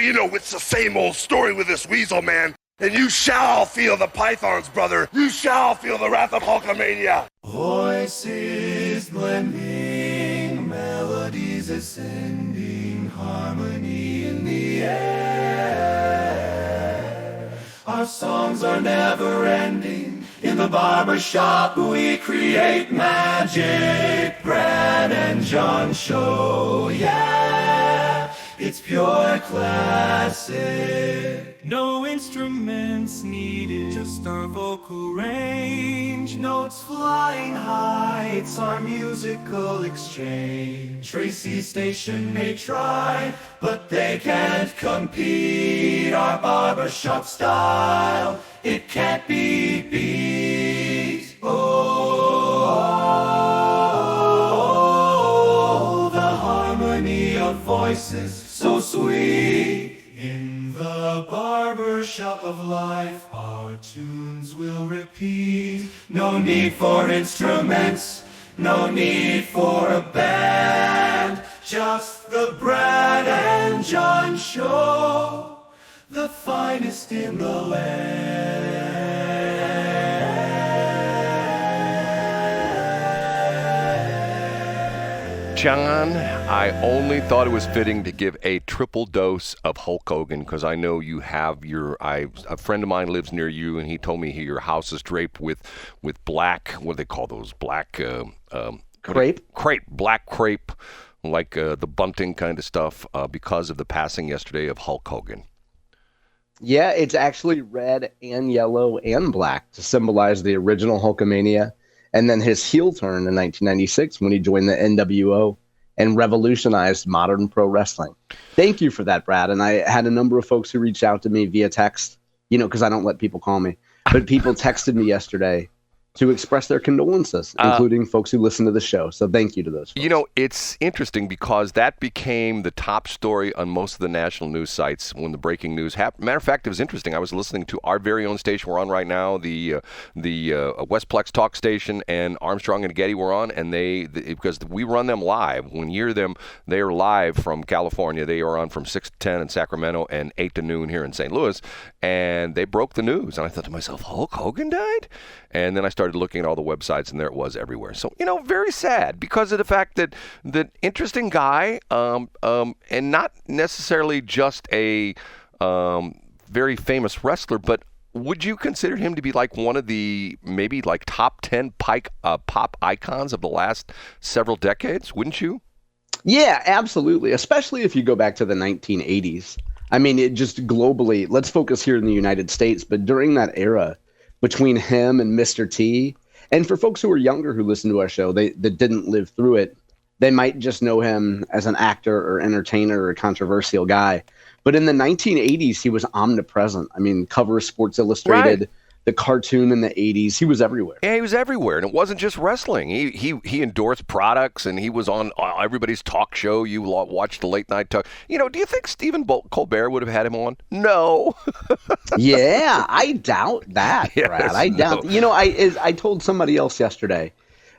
But you know, it's the same old story with this weasel, man. And you shall feel the pythons, brother. You shall feel the wrath of Hulkamania. Voices blending, melodies ascending, harmony in the air. Our songs are never ending. In the barbershop we create magic. Brad and John show, yeah. It's pure classic. No instruments needed, just our vocal range. Notes flying high, it's our musical exchange. Tracy's station may try, but they can't compete. Our barbershop style, it can't be beat. Oh, the harmony of voices, so sweet. In the barbershop of life, our tunes will repeat. No need for instruments, no need for a band. Just the Brad and John show, the finest in the land. John, I only thought it was fitting to give a triple dose of Hulk Hogan because I know you have a friend of mine lives near you, and he told me your house is draped with black, what do they call those? Black crepe? Black crepe, like the bunting kind of stuff because of the passing yesterday of Hulk Hogan. Yeah, it's actually red and yellow and black to symbolize the original Hulkamania. And then his heel turn in 1996 when he joined the NWO and revolutionized modern pro wrestling. Thank you for that, Brad. And I had a number of folks who reached out to me via text, because I don't let people call me. But people texted me yesterday to express their condolences, including folks who listen to the show. So thank you to those folks. It's interesting because that became the top story on most of the national news sites when the breaking news happened. Matter of fact, it was interesting. I was listening to our very own station we're on right now, the Westplex Talk station, and Armstrong and Getty were on, and because we run them live. When you hear them, they are live from California. They are on from 6 to 10 in Sacramento and 8 to noon here in St. Louis, and they broke the news. And I thought to myself, Hulk Hogan died? And then I started looking at all the websites, and there it was everywhere. So, very sad because of the fact that interesting guy, and not necessarily just a very famous wrestler, but would you consider him to be like one of the maybe like top 10 pop icons of the last several decades? Wouldn't you? Yeah, absolutely. Especially if you go back to the 1980s. I mean, it just globally, let's focus here in the United States, but during that era, between him and Mr. T. And for folks who are younger who listen to our show, that didn't live through it, they might just know him as an actor or entertainer or a controversial guy. But in the 1980s, he was omnipresent. I mean, cover of Sports Illustrated, right. The cartoon in the 80s, he was everywhere. Yeah, he was everywhere, and it wasn't just wrestling. He endorsed products, and he was on everybody's talk show. You watched the late night talk. Do you think Stephen Colbert would have had him on? No. Yeah, I doubt that, yes, Brad. I doubt. No. I told somebody else yesterday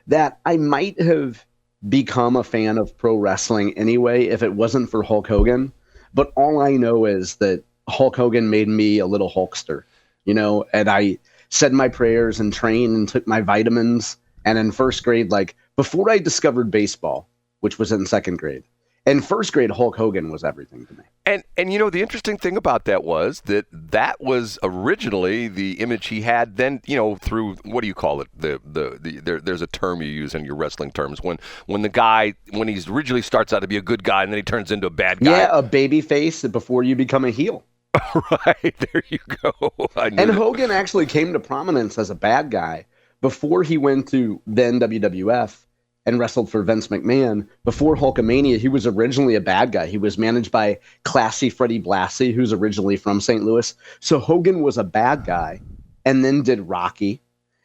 that I might have become a fan of pro wrestling anyway if it wasn't for Hulk Hogan. But all I know is that Hulk Hogan made me a little Hulkster. And I said my prayers and trained and took my vitamins. And in first grade, before I discovered baseball, which was in second grade, in first grade, Hulk Hogan was everything to me. And the interesting thing about that was that was originally the image he had then, through, what do you call it? There's a term you use in your wrestling terms when he originally starts out to be a good guy and then he turns into a bad guy. Yeah, a baby face before you become a heel. Right, there you go. And Hogan actually came to prominence as a bad guy before he went to then WWF and wrestled for Vince McMahon. Before Hulkamania, he was originally a bad guy. He was managed by classy Freddie Blassie, who's originally from St. Louis. So Hogan was a bad guy and then did Rocky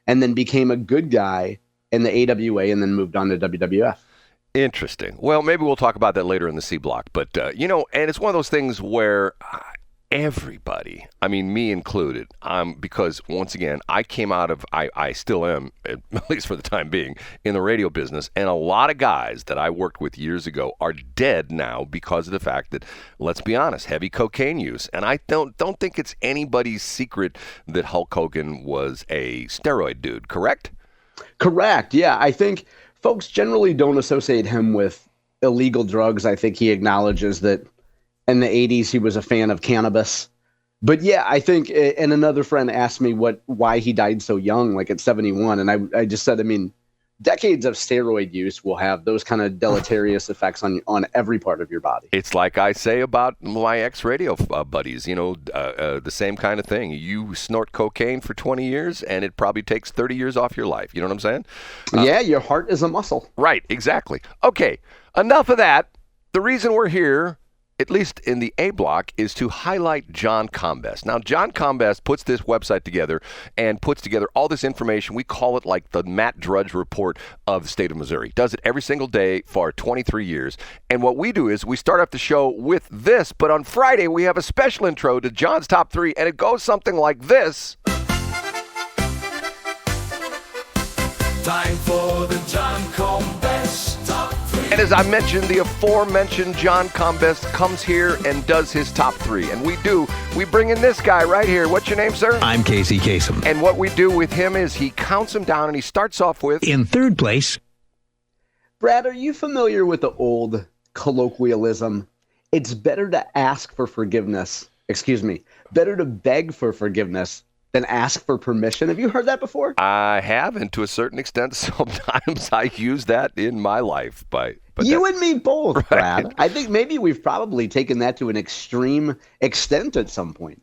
and then became a good guy in the AWA and then moved on to WWF. Interesting. Well, maybe we'll talk about that later in the C block. But, and it's one of those things where everybody, I mean, me included, because once again, I came out of, I still am, at least for the time being, in the radio business, and a lot of guys that I worked with years ago are dead now because of the fact that, let's be honest, heavy cocaine use. And I don't think it's anybody's secret that Hulk Hogan was a steroid dude, correct? Correct. Yeah, I think folks generally don't associate him with illegal drugs. I think he acknowledges that in the 80s, he was a fan of cannabis. But yeah, I think, and another friend asked me why he died so young, like at 71. And I just said, I mean, decades of steroid use will have those kind of deleterious effects on every part of your body. It's like I say about my ex-radio buddies, the same kind of thing. You snort cocaine for 20 years, and it probably takes 30 years off your life. You know what I'm saying? Yeah, your heart is a muscle. Right, exactly. Okay, enough of that. The reason we're here, at least in the A block, is to highlight John Combest. Now, John Combest puts this website together and puts together all this information. We call it like the Matt Drudge report of the state of Missouri. Does it every single day for 23 years. And what we do is we start off the show with this, but on Friday we have a special intro to John's Top 3, and it goes something like this. Time for the John Combest Top 3. And as I mentioned, the aforementioned John Combest comes here and does his top 3. And we bring in this guy right here. What's your name, sir? I'm Casey Kasem. And what we do with him is he counts them down, and he starts off with... In third place... Brad, are you familiar with the old colloquialism? It's better to ask for forgiveness. Better to beg for forgiveness than ask for permission. Have you heard that before? I have, and to a certain extent, sometimes I use that in my life. But you and me both, right. Brad. I think maybe we've probably taken that to an extreme extent at some point.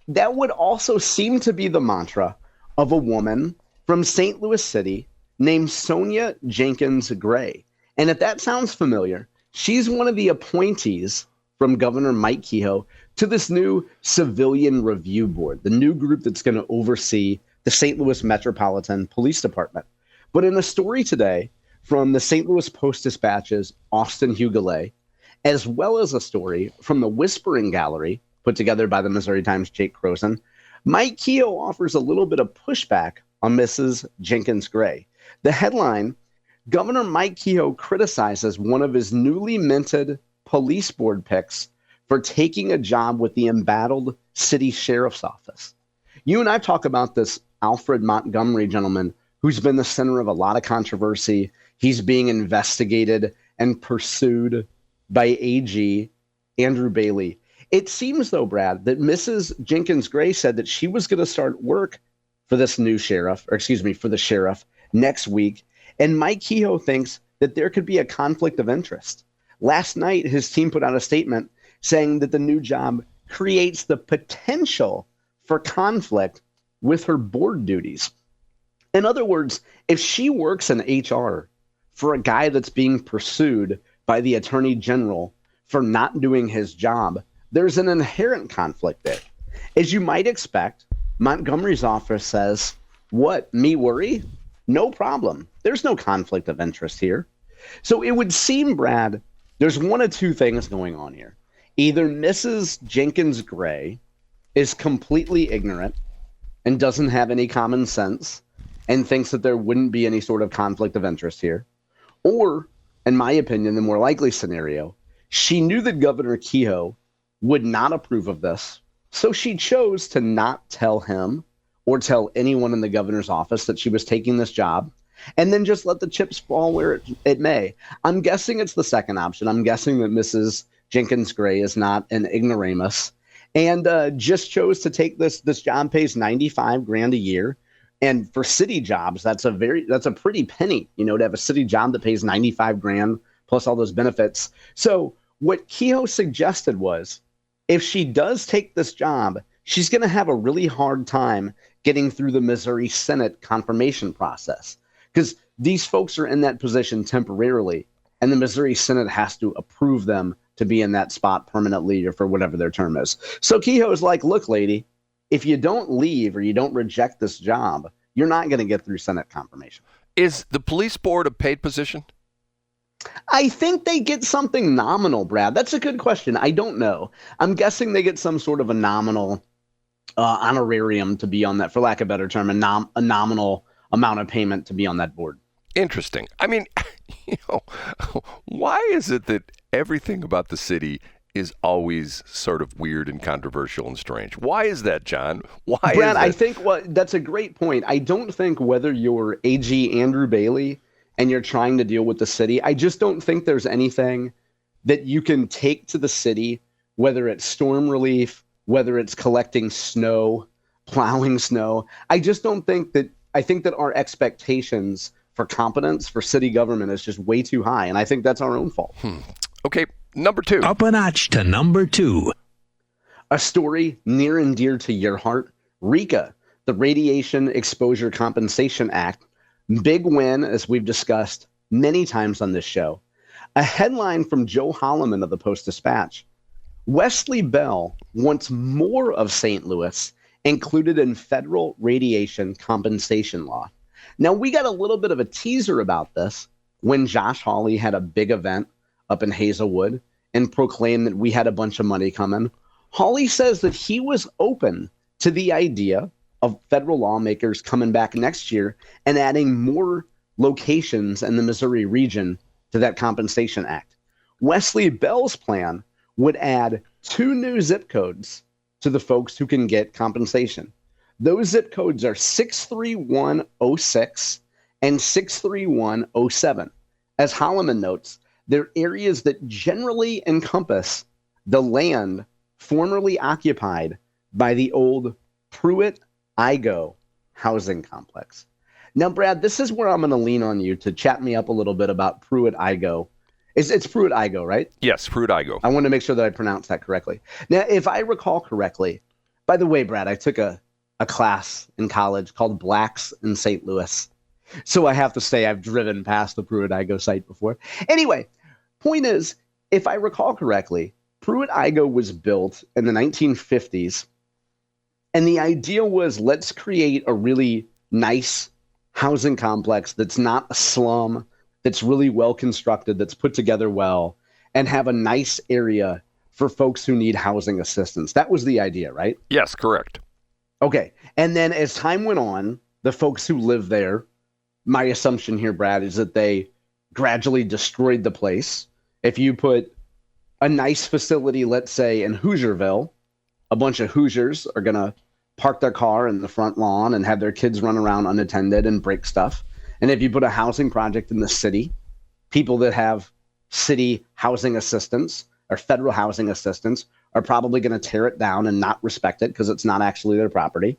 That would also seem to be the mantra of a woman from St. Louis City named Sonya Jenkins-Gray. And if that sounds familiar, she's one of the appointees from Governor Mike Kehoe to this new Civilian Review Board, the new group that's going to oversee the St. Louis Metropolitan Police Department. But in a story today from the St. Louis Post-Dispatch's Austin Hughley, as well as a story from the Whispering Gallery, put together by the Missouri Times' Jake Croson, Mike Kehoe offers a little bit of pushback on Mrs. Jenkins-Gray. The headline, Governor Mike Kehoe criticizes one of his newly minted police board picks for taking a job with the embattled city sheriff's office. You and I talk about this Alfred Montgomery gentleman who's been the center of a lot of controversy. He's being investigated and pursued by AG Andrew Bailey. It seems, though, Brad, that Mrs. Jenkins-Gray said that she was going to start work for this new sheriff, for the sheriff next week. And Mike Kehoe thinks that there could be a conflict of interest. Last night, his team put out a statement saying that the new job creates the potential for conflict with her board duties. In other words, if she works in HR for a guy that's being pursued by the attorney general for not doing his job, there's an inherent conflict there. As you might expect, Montgomery's office says, what, me worry? No problem. There's no conflict of interest here. So it would seem, Brad, there's one of two things going on here. Either Mrs. Jenkins-Gray is completely ignorant and doesn't have any common sense and thinks that there wouldn't be any sort of conflict of interest here. Or, in my opinion, the more likely scenario, she knew that Governor Kehoe would not approve of this, so she chose to not tell him or tell anyone in the governor's office that she was taking this job, and then just let the chips fall where it may. I'm guessing it's the second option. I'm guessing that Mrs. Jenkins-Gray is not an ignoramus and just chose to take this job, pays $95,000 a year. And for city jobs, that's a pretty penny, to have a city job that pays $95,000 plus all those benefits. So what Kehoe suggested was, if she does take this job, she's going to have a really hard time getting through the Missouri Senate confirmation process, because these folks are in that position temporarily, and the Missouri Senate has to approve them to be in that spot permanently or for whatever their term is. So Kehoe's like, look, lady, if you don't leave or you don't reject this job, you're not going to get through Senate confirmation. Is the police board a paid position? I think they get something nominal, Brad. That's a good question. I don't know. I'm guessing they get some sort of a nominal honorarium to be on that, for lack of a better term, a nominal amount of payment to be on that board. Interesting. I mean, why is it that everything about the city is always sort of weird and controversial and strange? Why is that, John? Why Brad, is that? I think that's a great point. I don't think whether you're AG Andrew Bailey and you're trying to deal with the city, I just don't think there's anything that you can take to the city, whether it's storm relief, whether it's collecting snow, plowing snow. I just don't think that, I think that our expectations for competence for city government is just way too high. And I think that's our own fault. Okay, number 2. Up a notch to number 2. A story near and dear to your heart, RECA, the Radiation Exposure Compensation Act. Big win, as we've discussed many times on this show. A headline from Joe Holloman of the Post-Dispatch. Wesley Bell wants more of St. Louis included in federal radiation compensation law. Now, we got a little bit of a teaser about this when Josh Hawley had a big event up in Hazelwood and proclaimed that we had a bunch of money coming. Hawley says that he was open to the idea of federal lawmakers coming back next year and adding more locations in the Missouri region to that Compensation Act. Wesley Bell's plan would add 2 new zip codes to the folks who can get compensation. Those zip codes are 63106 and 63107. As Holloman notes, they're areas that generally encompass the land formerly occupied by the old Pruitt-Igoe housing complex. Now, Brad, this is where I'm going to lean on you to chat me up a little bit about Pruitt-Igoe. It's Pruitt-Igoe, right? Yes, Pruitt-Igoe. I want to make sure that I pronounce that correctly. Now, if I recall correctly, by the way, Brad, I took a class in college called Blacks in St. Louis. So I have to say I've driven past the Pruitt-Igoe site before. Anyway, point is, if I recall correctly, Pruitt-Igoe was built in the 1950s. And the idea was, let's create a really nice housing complex that's not a slum, that's really well constructed, that's put together well, and have a nice area for folks who need housing assistance. That was the idea, right? Yes, correct. Okay. And then as time went on, the folks who lived there, my assumption here, Brad, is that they gradually destroyed the place. If you put a nice facility, let's say in Hoosierville, a bunch of Hoosiers are going to park their car in the front lawn and have their kids run around unattended and break stuff. And if you put a housing project in the city, people that have city housing assistance or federal housing assistance are probably going to tear it down and not respect it because it's not actually their property.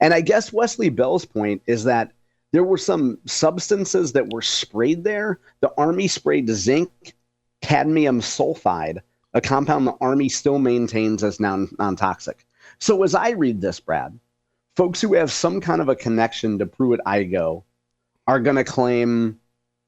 And I guess Wesley Bell's point is that there were some substances that were sprayed there. The Army sprayed zinc, cadmium sulfide, a compound the Army still maintains as non-toxic. So as I read this, Brad, folks who have some kind of a connection to Pruitt-Igoe are going to claim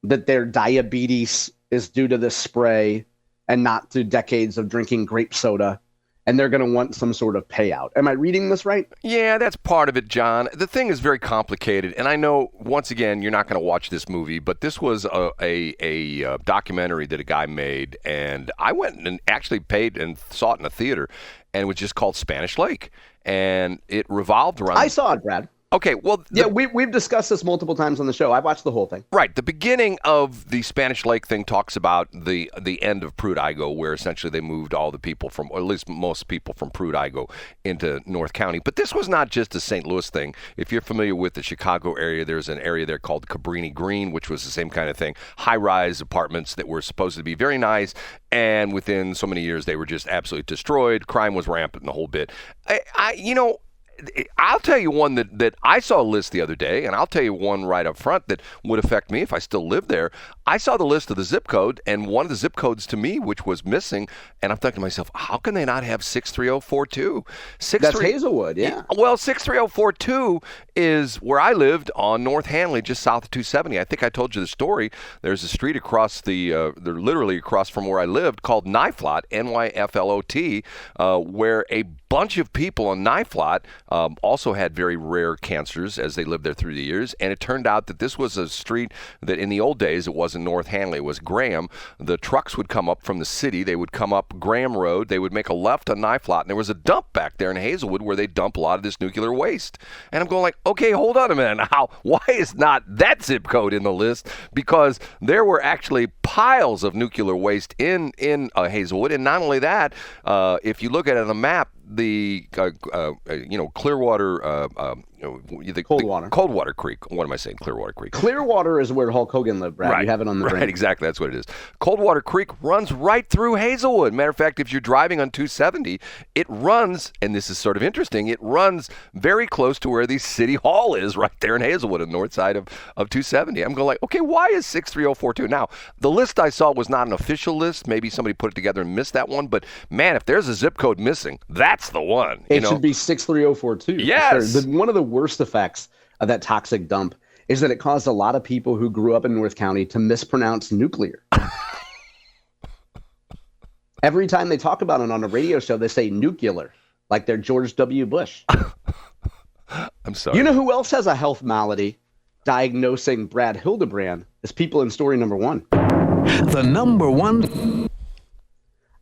that their diabetes is due to this spray and not to decades of drinking grape soda, and they're going to want some sort of payout. Am I reading this right? Yeah, that's part of it, John. The thing is very complicated, and I know, once again, you're not going to watch this movie, but this was a documentary that a guy made, and I went and actually paid and saw it in a theater, and it was just called Spanish Lake, and it revolved around... I saw it, Brad. Okay, well... Yeah, we've discussed this multiple times on the show. I watched the whole thing. Right. The beginning of the Spanish Lake thing talks about the end of Pruitt-Igoe, where essentially they moved all the people from, or at least most people from Pruitt-Igoe into North County. But this was not just a St. Louis thing. If you're familiar with the Chicago area, there's an area there called Cabrini Green, which was the same kind of thing. High-rise apartments that were supposed to be very nice, and within so many years they were just absolutely destroyed. Crime was rampant and the whole bit. I'll tell you one that I saw a list the other day, and I'll tell you one right up front that would affect me if I still lived there. I saw the list of the zip code, and one of the zip codes to me, which was missing, and I'm thinking to myself, how can they not have 63042? That's Hazelwood, yeah. Well, 63042 is where I lived on North Hanley, just south of 270. I think I told you the story. There's a street across they're literally across from where I lived, called Nyflot, Nyflot, where a bunch of people on Nyflot also had very rare cancers as they lived there through the years. And it turned out that this was a street that in the old days, it wasn't North Hanley, it was Graham. The trucks would come up from the city. They would come up Graham Road. They would make a left on Knife Lot. And there was a dump back there in Hazelwood where they dump a lot of this nuclear waste. And I'm going like, okay, hold on a minute. Why is not that zip code in the list? Because there were actually piles of nuclear waste in Hazelwood. And not only that, if you look at it on the map, the Clearwater, Coldwater Creek. What am I saying? Clearwater Creek. Clearwater is where Hulk Hogan lived, Brad. Right. You have it on the brain. Right, exactly. That's what it is. Coldwater Creek runs right through Hazelwood. Matter of fact, if you're driving on 270, it runs, and this is sort of interesting, it runs very close to where the city hall is right there in Hazelwood on the north side of 270. I'm going like, okay, why is 63042? Now, the list I saw was not an official list. Maybe somebody put it together and missed that one. But, man, if there's a zip code missing, that's the one. It should be 63042. Yes. Sure. One of the worst effects of that toxic dump is that it caused a lot of people who grew up in North County to mispronounce nuclear. Every time they talk about it on a radio show, they say Nuc-you-ler, like they're George W. Bush. I'm sorry. You know who else has a health malady diagnosing Brad Hildebrand as people in story number one? The number one.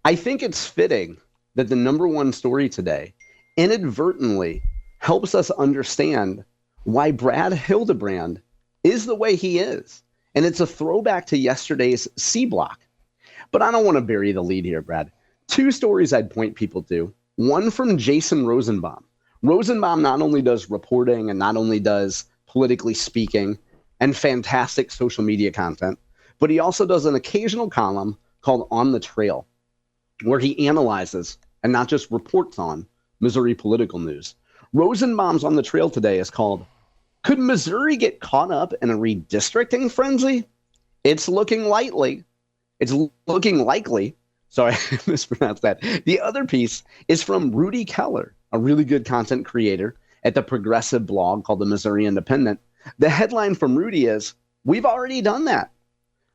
I think it's fitting that the number one story today inadvertently helps us understand why Brad Hildebrand is the way he is. And it's a throwback to yesterday's C Block. But I don't want to bury the lead here, Brad. Two stories I'd point people to. One from Jason Rosenbaum. Rosenbaum not only does reporting and not only does politically speaking and fantastic social media content, but he also does an occasional column called On the Trail, where he analyzes and not just reports on Missouri political news. Rosenbaum's On the Trail today is called, Could Missouri Get Caught Up in a Redistricting Frenzy? It's looking likely. It's looking likely. Sorry, I mispronounced that. The other piece is from Rudy Keller, a really good content creator at the progressive blog called the Missouri Independent. The headline from Rudy is, We've already done that.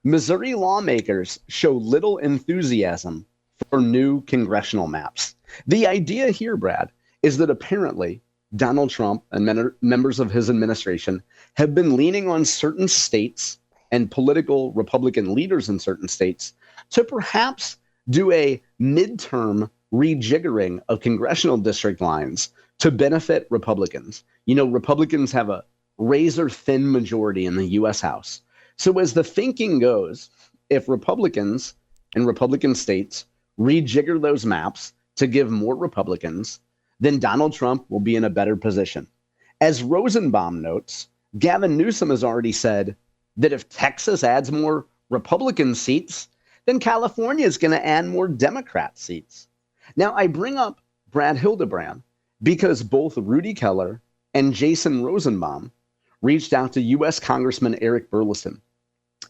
Missouri lawmakers show little enthusiasm for new congressional maps. The idea here, Brad, is that apparently Donald Trump and members of his administration have been leaning on certain states and political Republican leaders in certain states to perhaps do a midterm rejiggering of congressional district lines to benefit Republicans. You know, Republicans have a razor-thin majority in the U.S. House. So as the thinking goes, if Republicans in Republican states rejigger those maps to give more Republicans, then Donald Trump will be in a better position. As Rosenbaum notes, Gavin Newsom has already said that if Texas adds more Republican seats, then California is going to add more Democrat seats. Now, I bring up Brad Hildebrand because both Rudy Keller and Jason Rosenbaum reached out to U.S. Congressman Eric Burlison.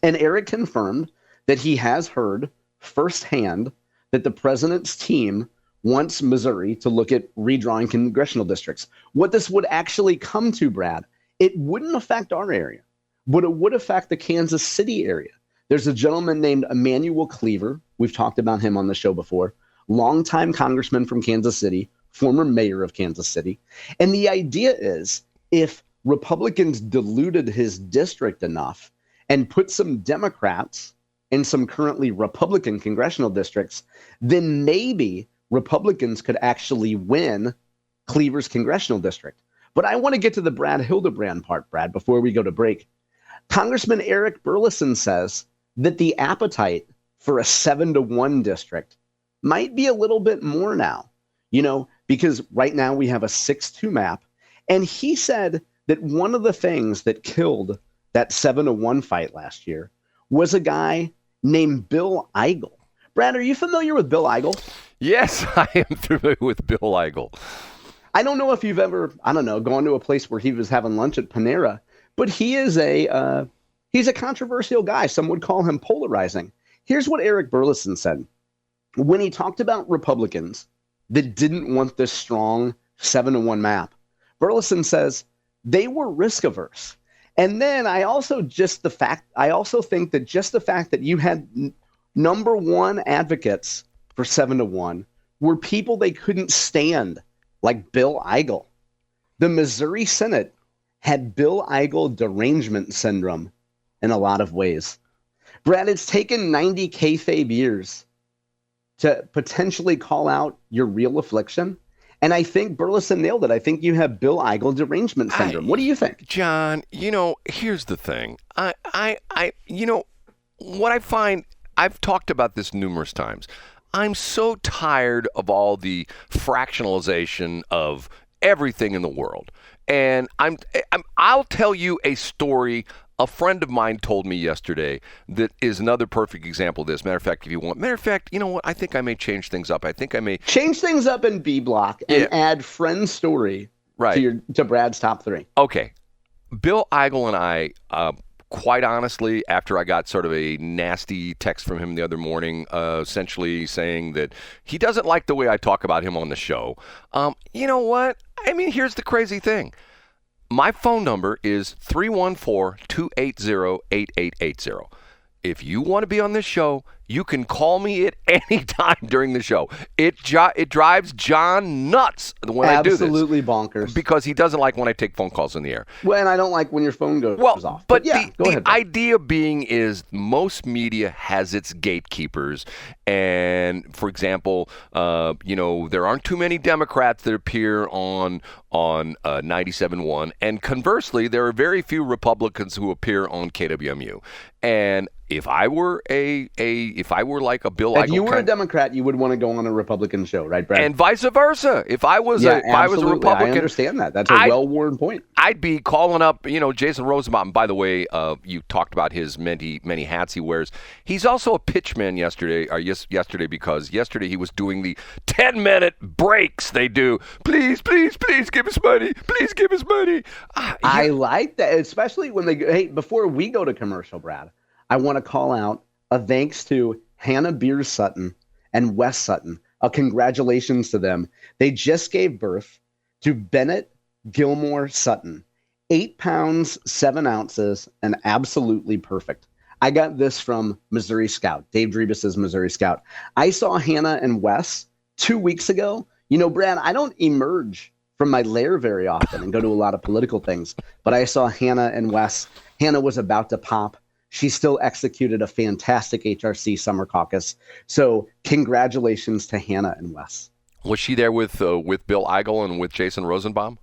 And Eric confirmed that he has heard firsthand that the president's team wants Missouri to look at redrawing congressional districts. What this would actually come to, Brad, it wouldn't affect our area, but it would affect the Kansas City area. There's a gentleman named Emanuel Cleaver. We've talked about him on the show before. Longtime congressman from Kansas City, former mayor of Kansas City. And the idea is if Republicans diluted his district enough and put some Democrats in some currently Republican congressional districts, then maybe Republicans could actually win Cleaver's congressional district. But I want to get to the Brad Hildebrand part, Brad, before we go to break. Congressman Eric Burlison says that the appetite for a 7-1 district might be a little bit more now, you know, because right now we have a 6-2 map. And he said that one of the things that killed that 7-1 fight last year was a guy named Bill Eigel. Brad, are you familiar with Bill Eigel? Yes, I am familiar with Bill Eigel. I don't know if you've ever, gone to a place where he was having lunch at Panera, but he is he's a controversial guy. Some would call him polarizing. Here's what Eric Burlison said. When he talked about Republicans that didn't want this strong 7-1 map, Burlison says they were risk averse. And then I also think that just the fact that you had number one advocates for 7-1 were people they couldn't stand, like Bill Eigel. The Missouri Senate had Bill Eigel derangement syndrome in a lot of ways. Brad, it's taken 90 kayfabe years to potentially call out your real affliction. And I think Burlison nailed it. I think you have Bill Eigel derangement syndrome. What do you think? John, here's the thing. What I find, I've talked about this numerous times. I'm so tired of all the fractionalization of everything in the world. And I'll tell you a story a friend of mine told me yesterday that is another perfect example of this. Matter of fact, you know what? I think I may change things up. I think I may change things up in B block and add friend story to Brad's top 3. Okay. Bill Eigel and I, quite honestly, after I got sort of a nasty text from him the other morning, essentially saying that he doesn't like the way I talk about him on the show. You know what? I mean, here's the crazy thing. My phone number is 314-280-8880. If you want to be on this show, you can call me at any time during the show. It drives John nuts when I do this. Absolutely bonkers. Because he doesn't like when I take phone calls in the air. Well, and I don't like when your phone goes off. But yeah, go ahead. The idea being is most media has its gatekeepers. And, for example, there aren't too many Democrats that appear on 97.1. And conversely, there are very few Republicans who appear on KWMU. And if I were like a Bill Eigel, if you were a Democrat, you would want to go on a Republican show, right, Brad? And vice versa. If I was a Republican, I understand that. That's a well-worn point. I'd be calling up, Jason Rosenbaum. By the way, you talked about his many hats he wears. He's also a pitchman yesterday because yesterday he was doing the 10-minute breaks they do. Please give us money. Please give us money. I like that, especially when they go, hey, before we go to commercial, Brad, I want to call out a thanks to Hannah Beers Sutton and Wes Sutton. Congratulations to them. They just gave birth to Bennett Gilmore Sutton. 8 pounds, 7 ounces, and absolutely perfect. I got this from Missouri Scout, Dave Drebus's Missouri Scout. I saw Hannah and Wes 2 weeks ago. Brad, I don't emerge from my lair very often and go to a lot of political things, but I saw Hannah and Wes. Hannah was about to pop. She still executed a fantastic HRC summer caucus. So congratulations to Hannah and Wes. Was she there with Bill Eigel and with Jason Rosenbaum?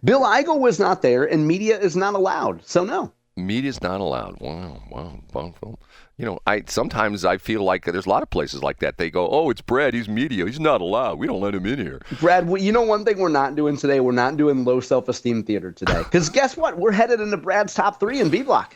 Bill Eigel was not there, and media is not allowed. So no. Media is not allowed. Wow. Sometimes I feel like there's a lot of places like that. They go, oh, it's Brad. He's media. He's not allowed. We don't let him in here. Brad, one thing we're not doing today, we're not doing low self-esteem theater today. Because guess what? We're headed into Brad's top 3 in B block.